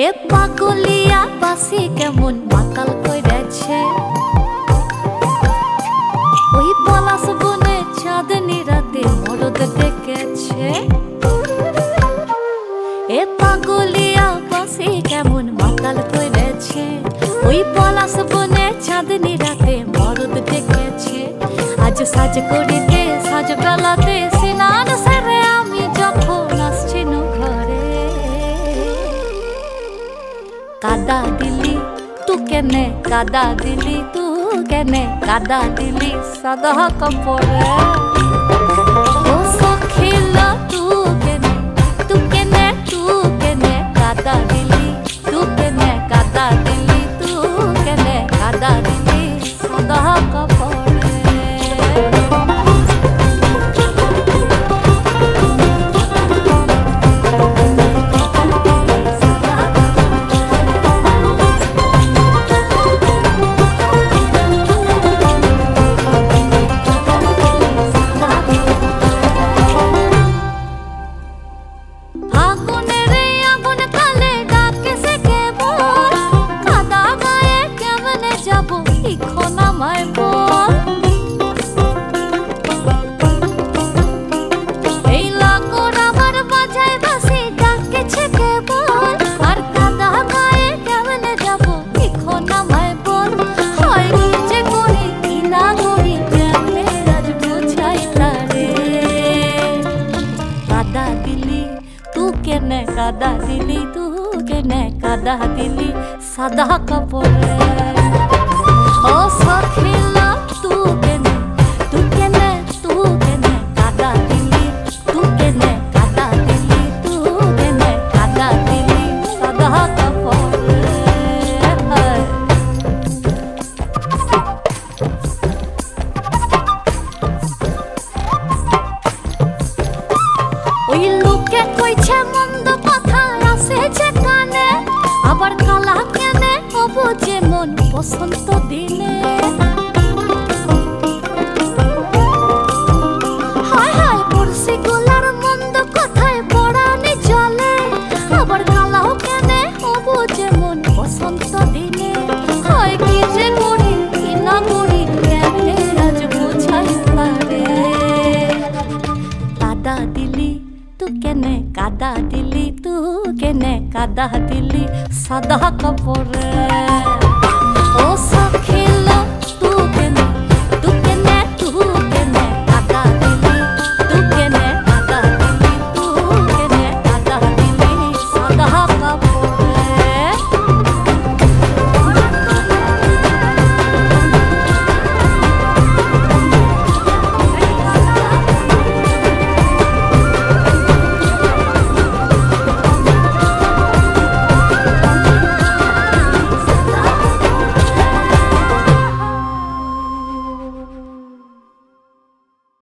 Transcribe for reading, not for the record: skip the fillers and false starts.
এ পাগলিয়া বাসি কেমন মাতাল কইরাছে, ওই পলাশ বনে চাঁদনি রাতে মরদ ডেকেছে। এ পাগলিয়া বাসি কেমন মাতাল কইরাছে, ওই পলাশ বনে চাঁদনি রাতে মরদ ডেকেছে। আজ সাজ করিতে সাজ বেলাতে স্নান সেরে আমি যখন আসছি ঘরে, কাদা দিলি তু কেনে, কাদা দিলি তু কেনে, কাদা দিলি সাদা কাপড়ে। ও সখিলা তু কেনে, তু কেনে, তু কেনে কাদা দিলি, তু কেনে কাদা দিলি, তু কেনে কাদা দিলি সাদা কাপড়ে। কাদা দিলি তু কেনে, কাদা দিলি সাদা কাপড়ে। ও সখিলা তু কেনে, তু কেনে, তু কেনে কাদা দিলি, তু কেনে কাদা দিলি, তু কেনে কাদা দিলি সাদা কাপড়ে। ওই লোকে কইছে মন্দ কথা আসেছে কানে, আবার কালা কেনে হবো যেমন বসন্ত দিনে। হায় হায় বর্ষি গোলার মন্দ কথায় পড়ানি চলে, আবার কালাও কেনে হবো যেমন বসন্ত দিনে। হয় কি যে করি কি না করি কেমনে আজ বোঝাই পারে। কাদা দিলি তু কেনে, কাদা দিলি তু কেনে, কাদা দিলি সাদা কাপড়ে। ও সখিলা তু কেনে,